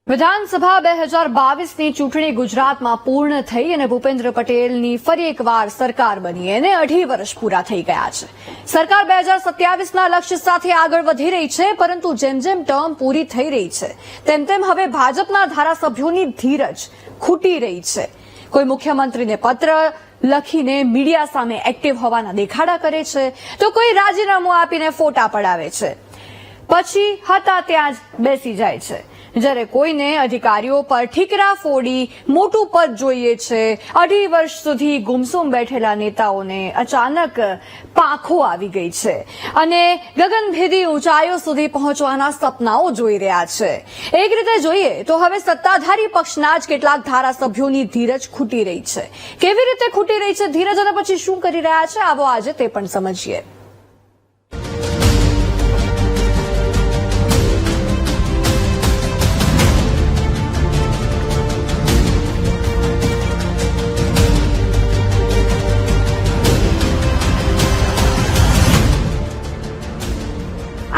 વિધાનસભા 2022ની ચૂંટણી ગુજરાતમાં પૂર્ણ થઈ અને ભૂપેન્દ્ર પટેલની ફરી એકવાર સરકાર બની અને 2.5 વર્ષ પૂરા થઈ ગયા છે. સરકાર 2027ના લક્ષ્ય સાથે આગળ વધી રહી છે, પરંતુ જેમ જેમ ટર્મ પૂરી થઈ રહી છે તેમ તેમ હવે ભાજપના ધારાસભ્યોની ધીરજ ખૂટી રહી છે. કોઈ મુખ્યમંત્રીને પત્ર લખીને મીડિયા સામે એક્ટિવ હોવાના દેખાડા કરે છે, તો કોઈ રાજીનામું આપીને ફોટા પડાવે છે, પછી હતા ત્યાં જ બેસી જાય છે. જ્યારે કોઈને અધિકારીઓ પર ઠીકરા ફોડી મોટું પદ જોઈએ છે. 2.5 વર્ષ સુધી ગુમસુમ બેઠેલા નેતાઓને અચાનક પાંખો આવી ગઈ છે અને ગગનભેદી ઊંચાઈઓ સુધી પહોંચવાના સપનાઓ જોઈ રહ્યા છે. એક રીતે જોઈએ તો હવે સત્તાધારી પક્ષના જ કેટલાક ધારાસભ્યોની ધીરજ ખૂટી રહી છે. કેવી રીતે ખૂટી રહી છે ધીરજ અને પછી શું કરી રહ્યા છે, આવો આજે તે પણ સમજીએ.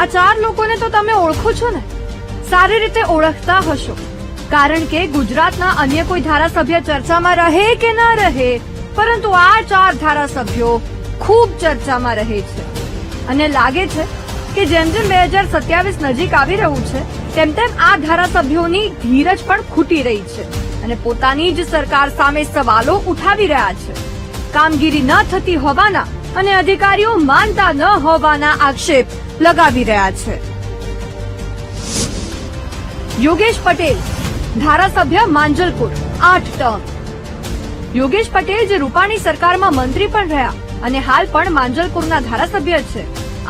આ 4 લોકોને તો તમે ઓળખો છો ને, સારી રીતે ઓળખતા હશો, કારણ કે ગુજરાતના અન્ય કોઈ ધારાસભ્ય ચર્ચામાં રહે કે ન રહે, પરંતુ આ 4 ધારાસભ્યો ખૂબ ચર્ચામાં રહે છે. અને લાગે છે કે જેમ જેમ 2027 નજીક આવી રહ્યું છે તેમ તેમ આ ધારાસભ્યોની ધીરજ પણ ખૂટી રહી છે અને પોતાની જ સરકાર સામે સવાલો ઉઠાવી રહ્યા છે. કામગીરી ન થતી હોવાના અને અધિકારીઓ માનતા ન હોવાના આક્ષેપ લગાવી રહ્યા છે. યોગેશ પટેલ, ધારાસભ્ય માંજલપુર, 8 ટર્મ. યોગેશ પટેલ જે રૂપાણી સરકારમાં મંત્રી પણ રહ્યા અને હાલ પણ માંજલપુરના ધારાસભ્ય છે.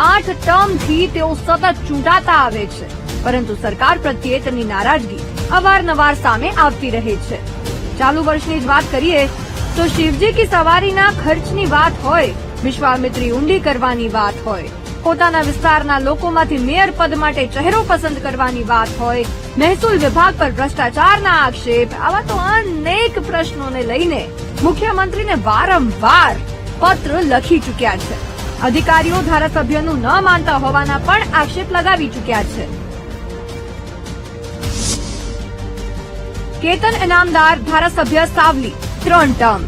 8 ટર્મથી તેઓ સતત ચૂંટાતા આવે છે, પરંતુ સરકાર પ્રત્યે તેમની નારાજગી અવારનવાર સામે આવતી રહે છે. ચાલુ વર્ષની જ વાત કરીએ તો શિવજી કી સવારીના ખર્ચની વાત હોય, વિશ્વામિત્રી ઊંડી કરવાની વાત હોય, પોતાના વિસ્તારના લોકોમાંથી મેયર પદ માટે ચહેરો પસંદ કરવાની વાત હોય, મહેસૂલ વિભાગ પર ભ્રષ્ટાચારના આક્ષેપ, આવા તો અનેક પ્રશ્નોને લઈને મુખ્યમંત્રીને વારંવાર પત્ર લખી ચૂક્યા છે. અધિકારીઓ ધારાસભ્યનું ન માનતા હોવાના પણ આક્ષેપ લગાવી ચૂક્યા છે. કેતન ઇનામદાર, ધારાસભ્ય સાવલી, 3 ટર્મ.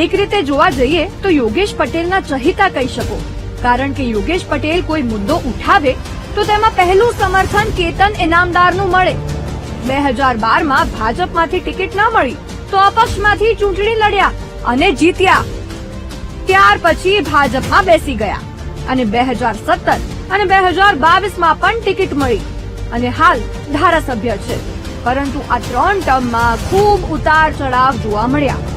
એક રીતે જોવા જઈએ તો યોગેશ પટેલના ચહિતા કહી શકો, કારણ કે યોગેશ પટેલ કોઈ મુદ્દો ઉઠાવે તો તેમાં પહેલું સમર્થન કેતન ઇનામદારનું મળે. 2012માં ભાજપમાંથી ટિકિટ ન મળી તો અપક્ષમાંથી ચૂંટણી લડ્યા અને જીત્યા. ત્યાર પછી ભાજપમાં બેસી ગયા અને 2017 અને 2022માં પણ ટિકિટ મળી અને હાલ ધારાસભ્ય છે. પરંતુ આ 3 ટર્મમાં ખૂબ ઉતાર ચઢાવ જોવા મળ્યા.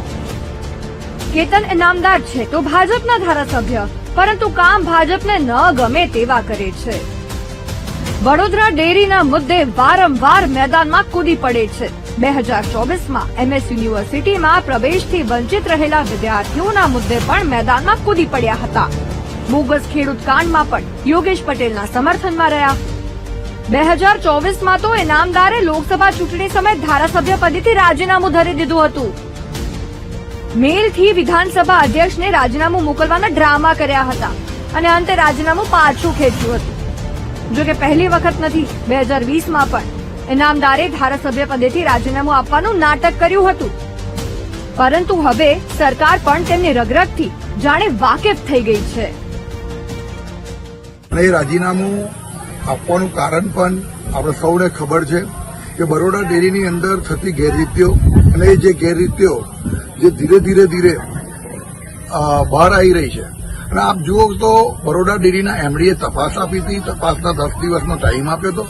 કેતન ઇનામદાર છે તો ભાજપના ધારાસભ્ય, પરંતુ કામ ભાજપને ન ગમે તેવા કરે છે. વડોદરા ડેરીના મુદ્દે વારંવાર મેદાનમાં કૂદી પડે છે. 2024માં MS યુનિવર્સિટીમાં પ્રવેશથી વંચિત રહેલા વિદ્યાર્થીઓના મુદ્દે પણ મેદાનમાં કૂદી પડ્યા હતા. બોગસ ખેડૂત કાંડમાં પણ યોગેશ પટેલના સમર્થનમાં રહ્યા. 2024માં તો ઇનામદારે લોકસભા ચૂંટણી સમયે ધારાસભ્ય પદેથી રાજીનામું ધરી દીધું હતું. મેલથી વિધાનસભા અધ્યક્ષને રાજીનામું મોકલવાના ડ્રામા કર્યા હતા અને અંતે રાજીનામું પાછું ખેંચ્યું હતું. જો કે પહેલી વખત નથી, 2020માં પણ ઇનામદારે ધારાસભ્ય પદેથી રાજીનામું આપવાનું નાટક કર્યું હતું. પરંતુ હવે સરકાર પણ તેમની રગરગથી જાણે વાકેફ થઈ ગઈ છે. અને રાજીનામું આપવાનું કારણ પણ આપણે સૌને ખબર છે કે બરોડા ડેરીની અંદર થતી ગેરરીતિઓ અને જે ગેરરીતિઓ જે ધીરે બહાર આવી રહી છે. અને આપ જુઓ તો બરોડા ડેરીના એમડીએ તપાસ આપી હતી, તપાસના 10 દિવસનો ટાઈમ આપ્યો હતો.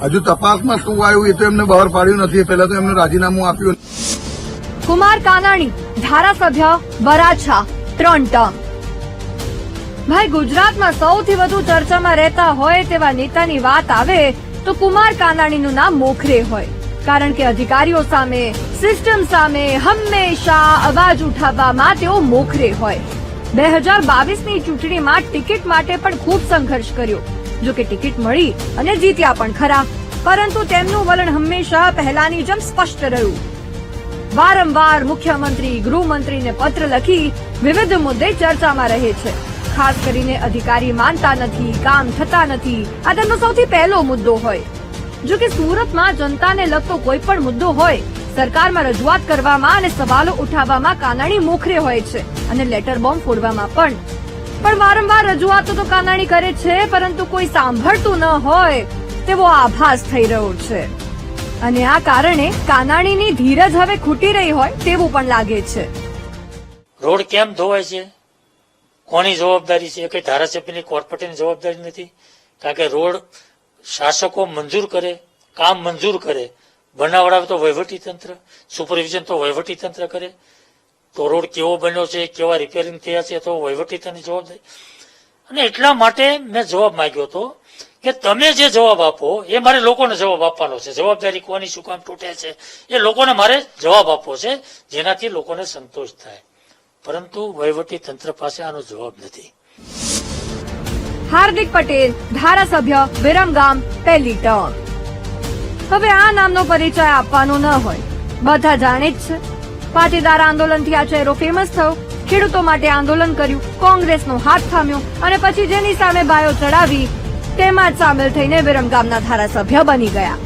હજુ તપાસમાં શું આવ્યું એ તો એમને બહાર પાડ્યું નથી. પહેલા તો એમને રાજીનામું આપ્યું. કુમાર કાનાણી, ધારાસભ્ય, વરાછા, 3 ટર્મ. ભાઈ, ગુજરાતમાં સૌથી વધુ ચર્ચામાં રહેતા હોય તેવા નેતાની વાત આવે તો કુમાર કાનાણીનું નામ મોખરે હોય, કારણ કે અધિકારીઓ સામે, સિસ્ટમ સામે હંમેશા અવાજ ઉઠાવવામાં તેઓ મોખરે હોય. 2022ની ચૂંટણીમાં ટિકિટ માટે પણ ખૂબ સંઘર્ષ કર્યો. જો કે ટિકિટ મળી અને જીત્યા પણ ખરા, પરંતુ તેમનું વલણ હંમેશા પહેલાની જેમ સ્પષ્ટ રહ્યું. વારંવાર મુખ્યમંત્રી, ગૃહમંત્રીને પત્ર લખી વિવિધ મુદ્દે ચર્ચામાં રહે છે. ખાસ કરીને અધિકારી માનતા નથી, કામ થતા નથી, આ તેમનો સૌથી પહેલો મુદ્દો હોય. જો કે સુરતમાં જનતાને લગતો કોઈ પણ મુદ્દો હોય, સરકારમાં રજૂઆત કરવામાં અને સવાલો ઉઠાવવામાં કાનાણી મોખરે હોય છે અને લેટર બોમ્બ ફોડવામાં પણ વારંવાર રજૂઆતો તો કાનાણી કરે છે, પરંતુ કોઈ સાંભળતું ન હોય તેવો આભાસ થઈ રહ્યો છે અને આ કારણે કાનાણીની ધીરજ હવે ખૂટી રહી હોય તેવું પણ લાગે છે. રોડ કેમ ધોવાય છે, કોની જવાબદારી છે? કઈ ધારાસભ્યની, કોર્પોરેટરની જવાબદારી નથી. કારણ કે રોડ શાસકો મંજૂર કરે, કામ મંજૂર કરે, બનાવડાવે તો વહીવટી તંત્ર, સુપરવિઝન તો વહીવટી તંત્ર કરે. તો રોડ કેવો બન્યો છે, કેવા રિપેરિંગ થયા છે, તો વહીવટી તંત્રની જવાબદારી. અને એટલા માટે મેં જવાબ માંગ્યો હતો કે તમે જે જવાબ આપો એ મારે લોકોને જવાબ આપવાનો છે. જવાબદારી કોની, શું કામ તૂટે છે, એ લોકોને મારે જવાબ આપવો છે, જેનાથી લોકોને સંતોષ થાય. પરંતુ વહીવટી તંત્ર પાસે આનો જવાબ નથી. હાર્દિક પટેલ, ધારાસભ્ય, વિરમગામ, પહેલી ટર્મ. હવે આ નામનો પરિચય આપવાનો ન હોય, બધા જાણે જ છે. પાટીદાર આંદોલનથી આ ચહેરો ફેમસ થયો, ખેડૂતો માટે આંદોલન કર્યું, કોંગ્રેસનો હાથ થામ્યો અને પછી જેની સામે બાયો ચડાવી તેમાં જ સામેલ થઈને વિરમગામના ધારાસભ્ય બની ગયા.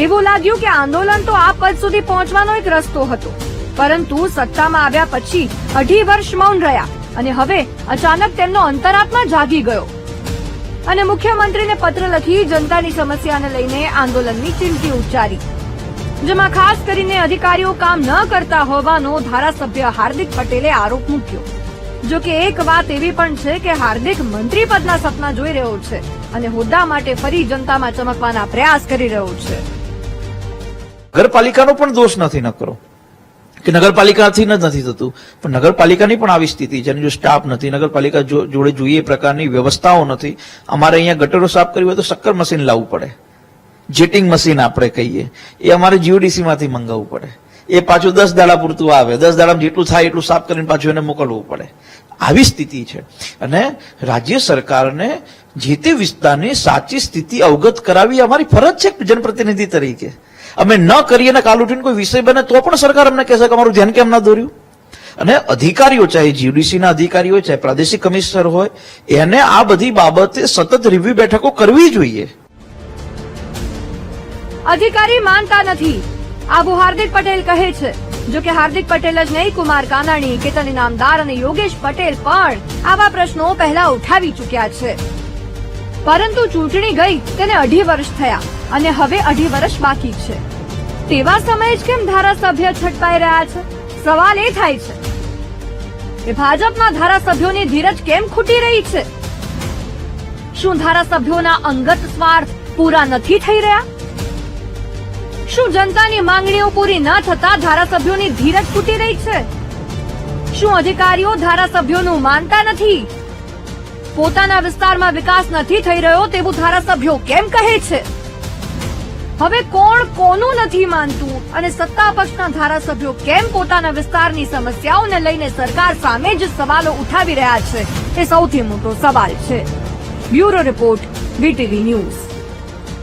એવું લાગ્યું કે આંદોલન તો આ પદ સુધી પહોંચવાનો એક રસ્તો હતો, પરંતુ સત્તામાં આવ્યા પછી 2.5 વર્ષ મૌન રહ્યા અને હવે અચાનક તેમનો અંતરાત્મા જાગી ગયો અને મુખ્યમંત્રીને પત્ર લખી જનતાની સમસ્યાને લઈને આંદોલનની ચીમકી ઉચ્ચારી, જેમાં ખાસ કરીને અધિકારીઓ કામ ન કરતા હોવાનો ધારાસભ્ય હાર્દિક પટેલે આરોપ મૂક્યો. જો કે એક વાત એવી પણ છે કે હાર્દિક મંત્રી પદના સપના જોઈ રહ્યો છે અને હોદ્દા માટે ફરી જનતામાં ચમકવાના પ્રયાસ કરી રહ્યો છે. નગરપાલિકાનો પણ દોષ નથી ન કરો કે નગરપાલિકાથી જ નથી થતું, પણ નગરપાલિકાની પણ આવી સ્થિતિ છે. જો સ્ટાફ નથી, નગરપાલિકા જોડે જોઈએ પ્રકારની વ્યવસ્થાઓ નથી. અમારે અહીંયા ગટરો સાફ કરવી હોય તો શક્કર મશીન લાવવું પડે, જેટિંગ મશીન આપણે કહીએ, એ અમારે જીઓડીસી માંથી મંગાવવું પડે. એ પાછું 10 દાડા પૂરતું આવે, 10 દાડામાં જેટલું થાય એટલું સાફ કરીને પાછું એને મોકલવું પડે. આવી સ્થિતિ છે અને રાજ્ય સરકારને જે તે વિસ્તારની સાચી સ્થિતિ અવગત કરાવી અમારી ફરજ છે જનપ્રતિનિધિ તરીકે. અમે ન કરીએ ને કાલ ઉઠીને કોઈ વિષય બને તો પણ સરકાર અમને કહેશે કે અમારું ધ્યાન કેમ ના દોર્યું. અને અધિકારીઓ, ચાહે જીયુડીસીના અધિકારીઓ, ચાહે પ્રાદેશિક કમિશનર હોય, એને આ બધી બાબતે સતત રિવ્યુ બેઠકો કરવી જોઈએ. અધિકારી માનતા નથી આવું હાર્દિક પટેલ કહે છે. જો કે હાર્દિક પટેલ જ નહીં, કુમાર કાનાણી, કેતન ઇનામદાર અને યોગેશ પટેલ પણ આવા પ્રશ્નો પહેલા ઉઠાવી ચૂક્યા છે. પરંતુ ચૂંટણી ગઈ તેને 2.5 વર્ષ થયા અને હવે 2.5 વર્ષ બાકી છે. તેવા સમયે જ કેમ ધારાસભ્ય છટકાઈ રહ્યા છે? સવાલ એ થાય છે કે ભાજપના ધારાસભ્યોની ધીરજ કેમ ખૂટી રહી છે? શું ધારાસભ્યોના અંગત સ્વાર્થ પૂરા નથી થઈ રહ્યા? શું જનતાની માંગણીઓ પૂરી ન થતા ધારાસભ્યોની ધીરજ ખૂટી રહી છે? શું અધિકારીઓ ધારાસભ્યોનું માનતા નથી? પોતાના વિસ્તારમાં વિકાસ નથી થઈ રહ્યો તેવું ધારાસભ્યો કેમ કહે છે? હવે કોણ કોનું નથી માનતું અને સત્તા પક્ષના ધારાસભ્યો કેમ પોતાના વિસ્તારની સમસ્યાઓને લઈને સરકાર સામે જ સવાલો ઉઠાવી રહ્યા છે, એ સૌથી મોટો સવાલ છે. Bureau report, VTV news.